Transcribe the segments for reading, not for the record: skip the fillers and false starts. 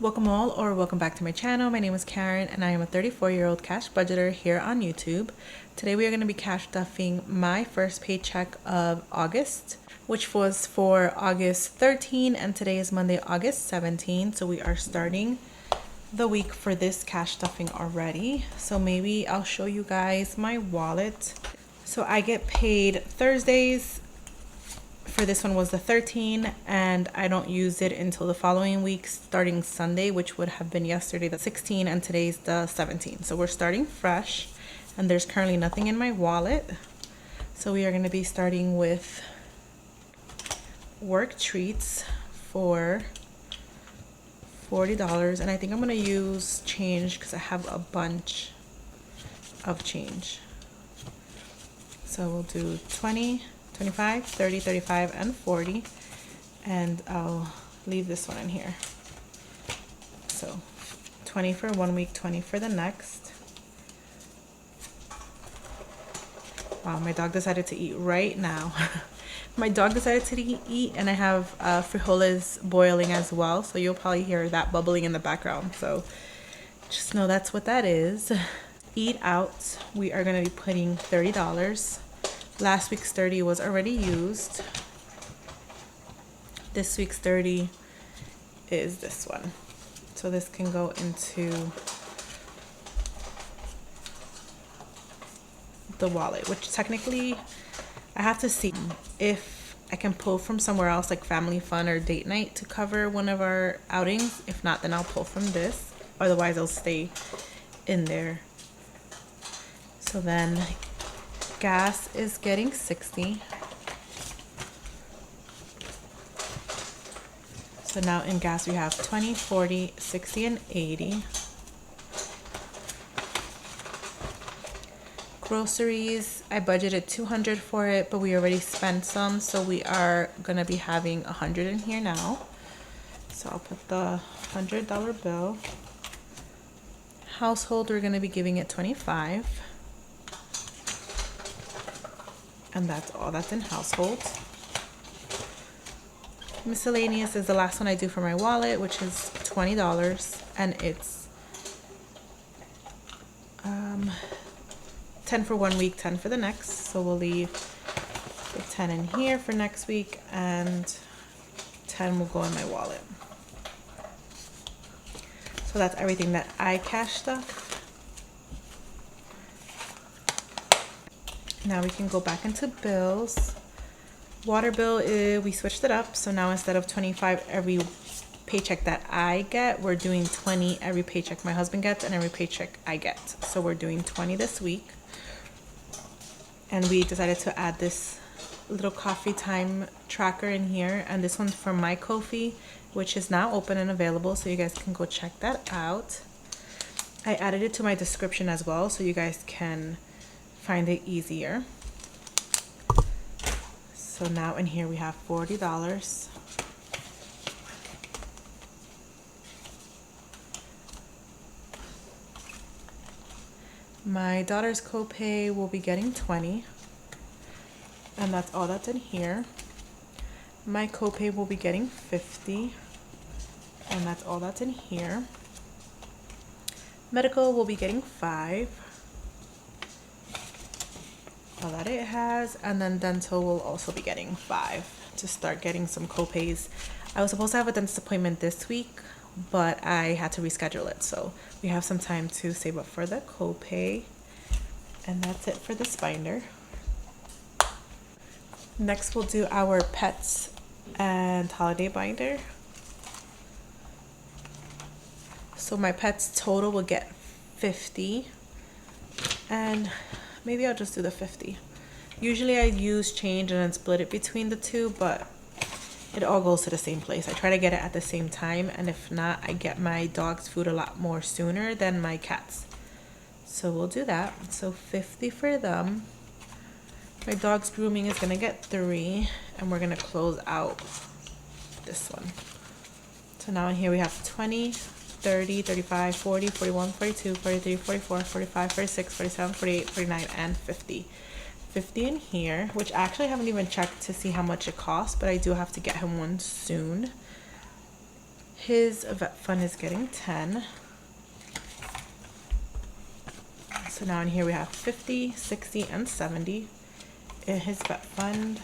Welcome all, or welcome back to my channel. My name is Karen and I am a 34-year-old cash budgeter here on YouTube. Today we are going to be cash stuffing my first paycheck of August, which was for August 13, and today is Monday, August 17. So we are starting the week for this cash stuffing already. So maybe I'll show you guys my wallet. So I get paid Thursdays. For this one was the 13, and I don't use it until the following week, starting Sunday, which would have been yesterday the 16, and today's the 17. So we're starting fresh, and there's currently nothing in my wallet. So we are going to be starting with work treats for $40, and I think I'm going to use change because I have a bunch of change. So we'll do 20, 25, 30, 35, and 40, and I'll leave this one in here. So 20 for 1 week, 20 for the next. Wow, my dog decided to eat right now. My dog decided to eat, and I have frijoles boiling as well, so you'll probably hear that bubbling in the background. So just know that's what that is. Eat out, we are going to be putting $30. Last week's 30 was already used. This week's 30 is this one. So this can go into the wallet, which technically I have to see if I can pull from somewhere else, like family fun or date night, to cover one of our outings. If not, then I'll pull from this. Otherwise, it'll stay in there. So then gas is getting 60. So now in gas we have 20, 40, 60, and 80. Groceries, I budgeted $200 for it, but we already spent some, so we are gonna be having $100 in here now. So I'll put the $100 bill. Household, we're gonna be giving it 25. And that's all that's in household. Miscellaneous is the last one I do for my wallet, which is $20, and it's 10 for 1 week, 10 for the next. So we'll leave the 10 in here for next week, and 10 will go in my wallet. So that's everything that I cash stuff. Now we can go back into bills. Water bill, we switched it up. So now instead of 25 every paycheck that I get, we're doing 20 every paycheck my husband gets and every paycheck I get. So we're doing 20 this week. And we decided to add this little coffee time tracker in here. And this one's from My Ko-fi, which is now open and available. So you guys can go check that out. I added it to my description as well, so you guys can find it easier. So now in here we have $40. My daughter's copay will be getting 20, and that's all that's in here. My copay will be getting 50, and that's all that's in here. Medical will be getting 5. All that it has, and then dental will also be getting 5 to start getting some copays. I was supposed to have a dentist appointment this week, but I had to reschedule it, so we have some time to save up for the copay. And that's it for this binder. Next we'll do our pets and holiday binder. So my pets total will get 50, and maybe I'll just do the 50. Usually I use change and then split it between the two, but it all goes to the same place. I try to get it at the same time, and if not, I get my dog's food a lot more sooner than my cat's. So we'll do that. So 50 for them. My dog's grooming is gonna get 3, and we're gonna close out this one. So now in here we have 20, 30, 35, 40, 41, 42, 43, 44, 45, 46, 47, 48, 49, and 50. 50 in here, which actually I haven't even checked to see how much it costs, but I do have to get him one soon. His vet fund is getting 10. So now in here we have 50, 60, and 70 in his vet fund.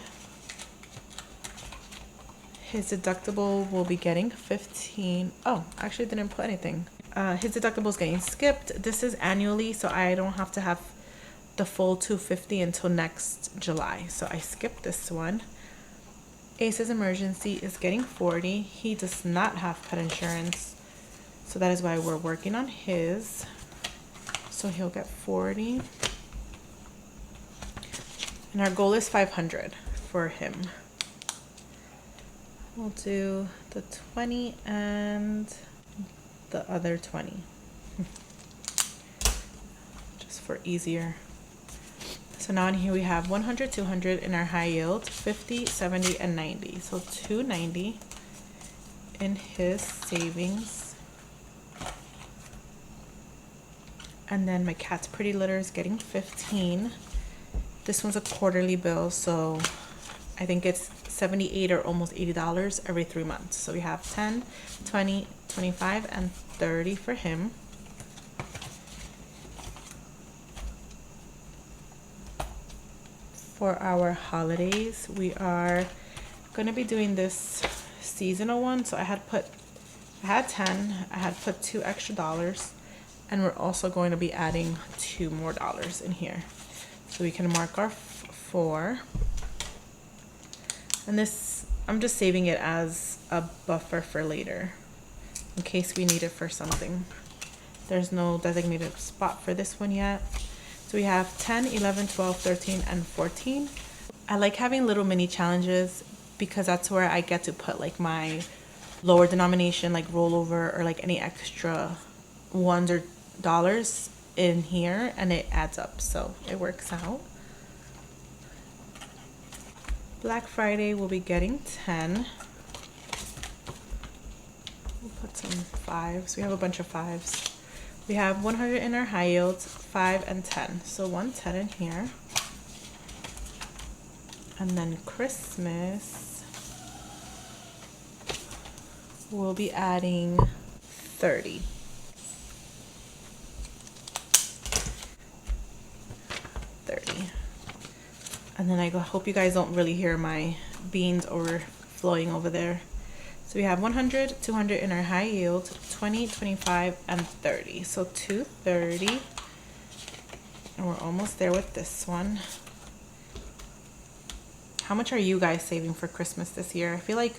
His deductible will be getting 15. Oh, actually didn't put anything. His deductible is getting skipped. This is annually, so I don't have to have the full 250 until next July. So I skipped this one. Ace's emergency is getting 40. He does not have pet insurance, so that is why we're working on his. So he'll get 40. And our goal is 500 for him. We'll do the 20 and the other 20. Just for easier. So now in here we have 100, 200 in our high yield, 50, 70, and 90. So 290 in his savings. And then my cat's pretty litter is getting 15. This one's a quarterly bill, so I think it's $78 or almost $80 every 3 months. So we have 10, 20, 25, and 30 for him. For our holidays, we are going to be doing this seasonal one. So I had 10, I had put $2 extra, and we're also going to be adding $2 more in here. So we can mark our 4. And this, I'm just saving it as a buffer for later in case we need it for something. There's no designated spot for this one yet. So we have 10, 11, 12, 13, and 14. I like having little mini challenges because that's where I get to put like my lower denomination, like rollover or like any extra ones or dollars in here, and it adds up, so it works out. Black Friday will be getting 10. We'll put some 5s. We have a bunch of 5s. We have 100 in our high yields, 5 and 10. So 110 in here. And then Christmas, we'll be adding 30. 30. And then I hope you guys don't really hear my beans overflowing over there. So we have 100, 200 in our high yield, 20, 25, and 30. So 230. And we're almost there with this one. How much are you guys saving for Christmas this year? I feel like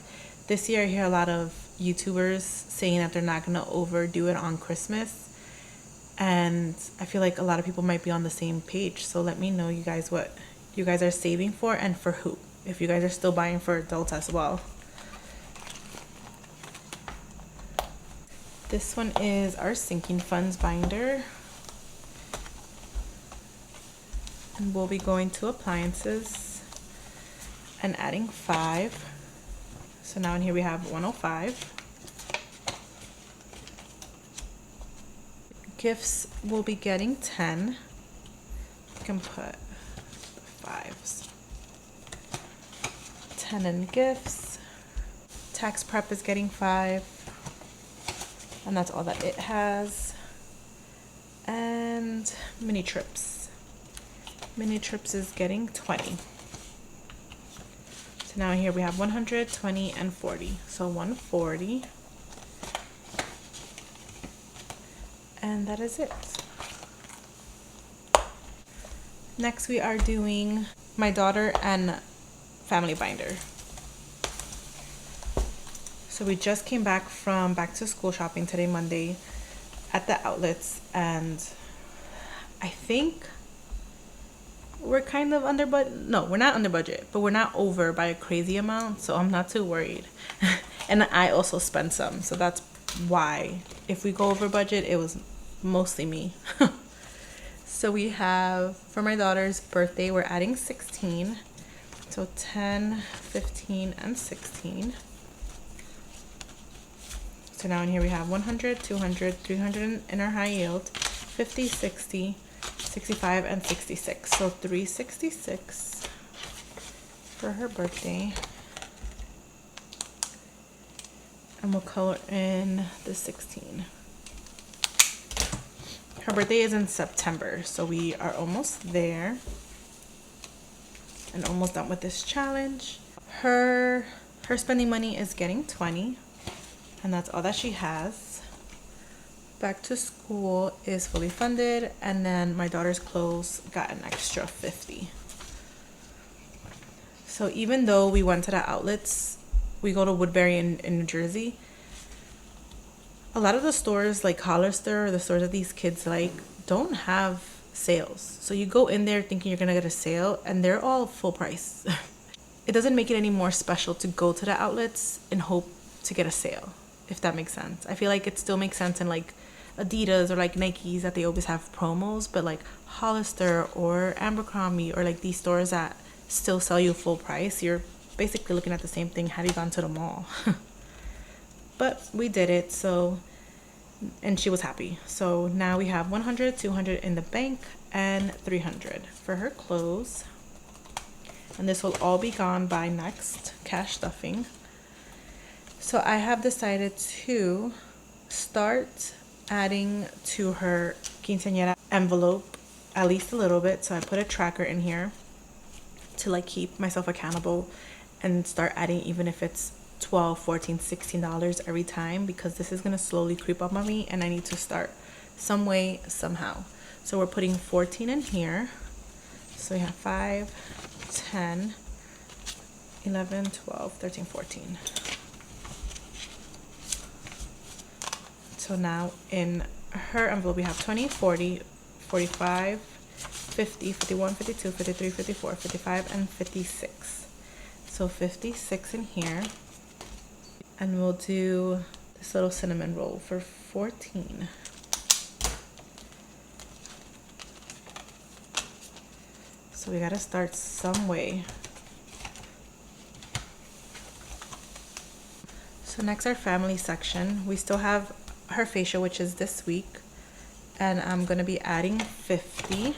this year I hear a lot of YouTubers saying that they're not going to overdo it on Christmas. And I feel like a lot of people might be on the same page. So let me know, you guys, what you guys are saving for and for who. If you guys are still buying for adults as well. This one is our sinking funds binder. And we'll be going to appliances and adding 5. So now in here we have 105. Gifts will be getting 10. You can put 5s. 10 in gifts. Tax prep is getting 5. And that's all that it has. And mini trips. Mini trips is getting 20. So now here we have 100, 20, and 40. So 140. And that is it. Next we are doing my daughter and family binder. So we just came back from back to school shopping today, Monday, at the outlets, and I think we're kind of under budget. No, we're not under budget, but we're not over by a crazy amount, so I'm not too worried. And I also spent some, so that's why. If we go over budget, it was mostly me. So we have, for my daughter's birthday, we're adding 16. So 10, 15, and 16. So now in here we have 100, 200, 300 in our high yield, 50, 60, 65, and 66. So 366 for her birthday. and we'll color in the 16. Her birthday is in September, so we are almost there and almost done with this challenge. Her spending money is getting 20, and that's all that she has. Back to school is fully funded, and then my daughter's clothes got an extra 50. So even though we went to the outlets, we go to Woodbury in New Jersey, a lot of the stores like Hollister or the stores that these kids like don't have sales. So you go in there thinking you're gonna get a sale and they're all full price. It doesn't make it any more special to go to the outlets and hope to get a sale, if that makes sense. I feel like it still makes sense in like Adidas or like Nikes that they always have promos, but like Hollister or Abercrombie or like these stores that still sell you full price, you're basically looking at the same thing had you gone to the mall. But we did it, so, and she was happy. So now we have 100, 200 in the bank, and 300 for her clothes. And this will all be gone by next cash stuffing. So I have decided to start adding to her quinceañera envelope at least a little bit. So I put a tracker in here to like keep myself accountable and start adding, even if it's $12, $14, $16 every time, because this is going to slowly creep up on me and I need to start some way, somehow. So we're putting 14 in here. So we have 5, 10, 11, 12, 13, 14. So now in her envelope we have 20, 40, 45, 50, 51, 52, 53, 54, 55, and 56. So 56 in here. And we'll do this little cinnamon roll for 14. So we gotta start some way. So next, our family section. We still have her facial, which is this week. And I'm gonna be adding 50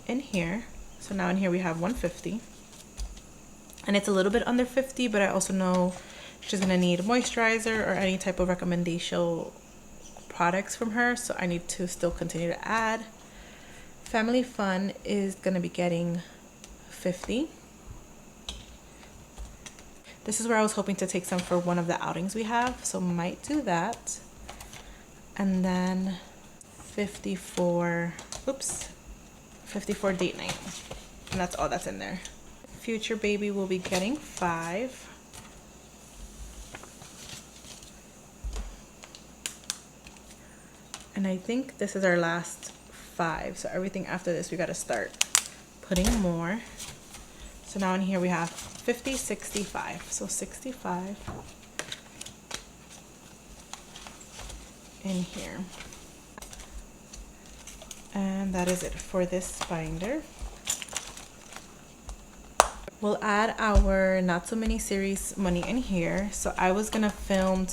in here. So now in here we have 150. And it's a little bit under 50, but I also know she's gonna need moisturizer or any type of recommendation products from her, so I need to still continue to add. Family Fun is gonna be getting 50. This is where I was hoping to take some for one of the outings we have, so might do that. And then 54 date night, and that's all that's in there. Future baby will be getting 5. And I think this is our last 5. So everything after this, we got to start putting more. So now in here we have 50, 65. So 65 in here. And that is it for this binder. We'll add our Not So Mini series money in here. So I was gonna film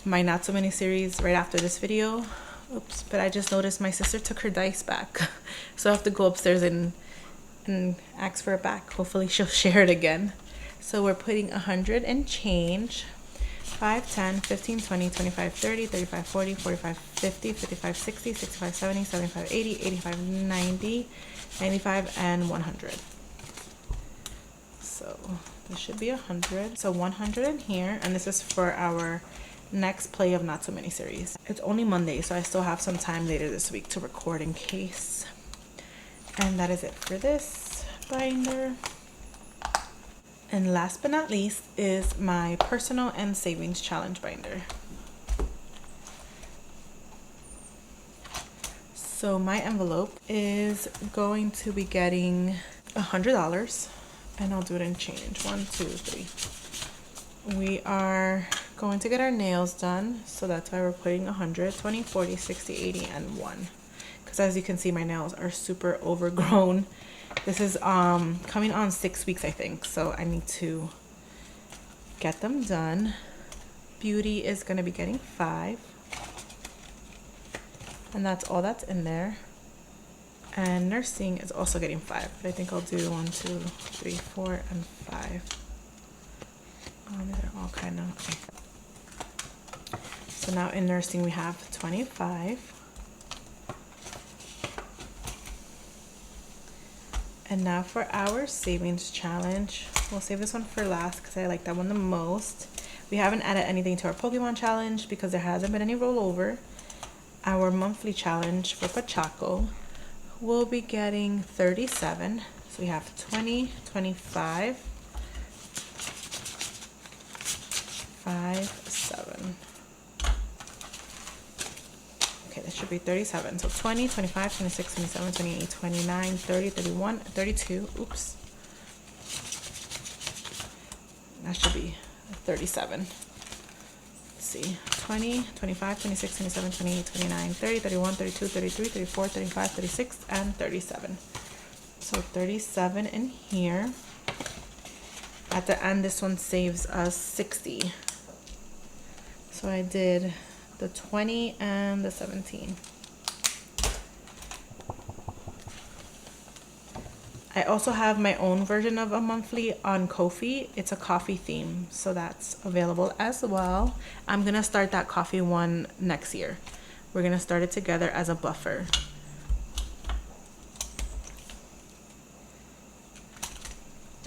my Not So Mini series right after this video. Oops, but I just noticed my sister took her dice back. So I have to go upstairs and ask for it back. Hopefully she'll share it again. So we're putting 100 and change. 5, 10, 15, 20, 25, 30, 35, 40, 45, 50, 55, 60, 65, 70, 75, 80, 85, 90, 95, and 100. So this should be 100. So 100 in here, and this is for our next play of Not So Many series. It's only Monday, so I still have some time later this week to record in case. And that is it for this binder. And last but not least is my personal and savings challenge binder. So my envelope is going to be getting $100, and I'll do it in change. 1, 2, 3. We are going to get our nails done, so that's why we're putting 100, 20, 40, 60, 80, and 1. Because as you can see, my nails are super overgrown. This is coming on 6 weeks, I think, so I need to get them done. Beauty is going to be getting 5, and that's all that's in there. And nursing is also getting 5, but I think I'll do 1, 2, 3, 4, and 5. They're all kind of okay. So now in nursing we have 25. And now for our savings challenge, we'll save this one for last because I like that one the most. We haven't added anything to our Pokemon challenge because there hasn't been any rollover. Our monthly challenge for Pachaco will be getting 37. So we have 20, 25, 5, 7. Okay, that should be 37. So 20, 25, 26, 27, 28, 29, 30, 31, 32. Oops. That should be 37. Let's see. 20, 25, 26, 27, 28, 29, 30, 31, 32, 33, 34, 35, 36, and 37. So 37 in here. At the end, this one saves us 60. So I did the 20 and the 17. I also have my own version of a monthly on Ko-fi. It's a coffee theme, so that's available as well. I'm gonna start that coffee one next year. We're gonna start it together as a buffer.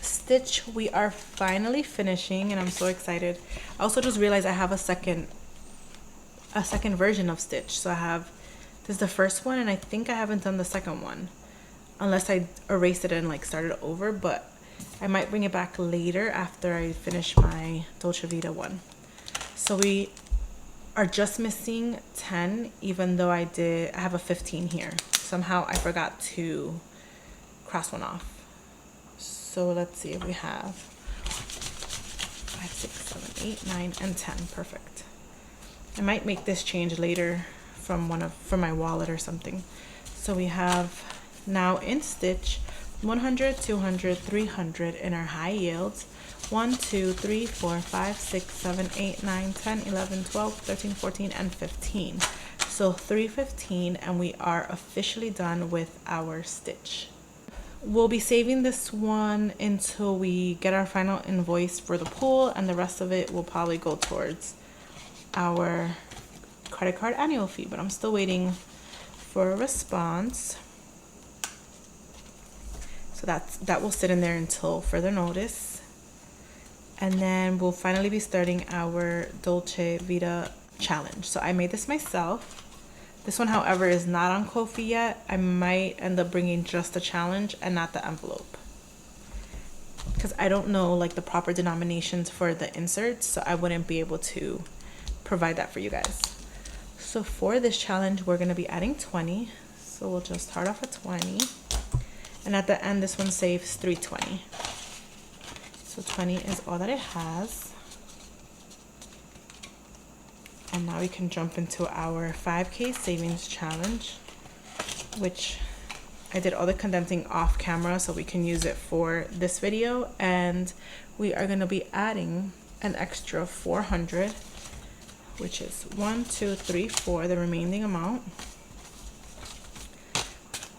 Stitch, we are finally finishing and I'm so excited. I also just realized I have a second version of Stitch. So I have, this is the first one and I think I haven't done the second one unless I erased it and like started over, but I might bring it back later after I finish my Dolce Vita one. So we are just missing 10 even though I have a 15 here. Somehow I forgot to cross one off. So let's see if we have 5, 6, 7, 8, 9, and 10. Perfect. I might make this change later from my wallet or something. So we have now in Stitch 100, 200, 300 in our high yields. 1, 2, 3, 4, 5, 6, 7, 8, 9, 10, 11, 12, 13, 14, and 15. So 315 and we are officially done with our Stitch. We'll be saving this one until we get our final invoice for the pool, and the rest of it will probably go towards our credit card annual fee, but I'm still waiting for a response. So that will sit in there until further notice. And then we'll finally be starting our Dolce Vita challenge. So I made this myself. This one, however, is not on Ko-fi yet. I might end up bringing just the challenge and not the envelope, because I don't know like the proper denominations for the inserts, so I wouldn't be able to provide that for you guys. So for this challenge, we're going to be adding 20. So we'll just start off at 20. And at the end, this one saves 320. So 20 is all that it has. And now we can jump into our 5K savings challenge, which I did all the condensing off camera so we can use it for this video. And we are going to be adding an extra 400, which is 1, 2, 3, 4, the remaining amount.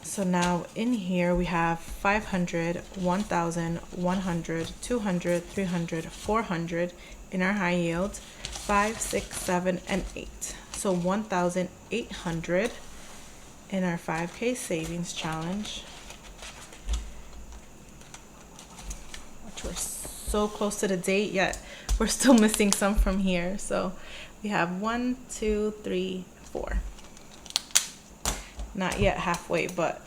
So now in here we have 500, 1,000, 100, 200, 300, 400 in our high yield, 5, 6, 7, and 8. So 1,800 in our 5K savings challenge, which we're so close to the date, yet we're still missing some from here. So we have 1, 2, 3, 4. Not yet halfway, but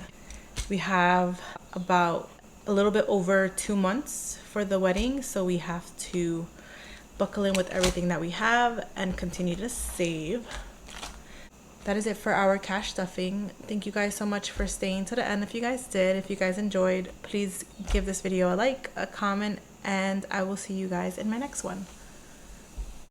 we have about a little bit over 2 months for the wedding, so we have to buckle in with everything that we have and continue to save. That is it for our cash stuffing. Thank you guys so much for staying to the end. If you guys did, if you guys enjoyed, please give this video a like, a comment, and I will see you guys in my next one.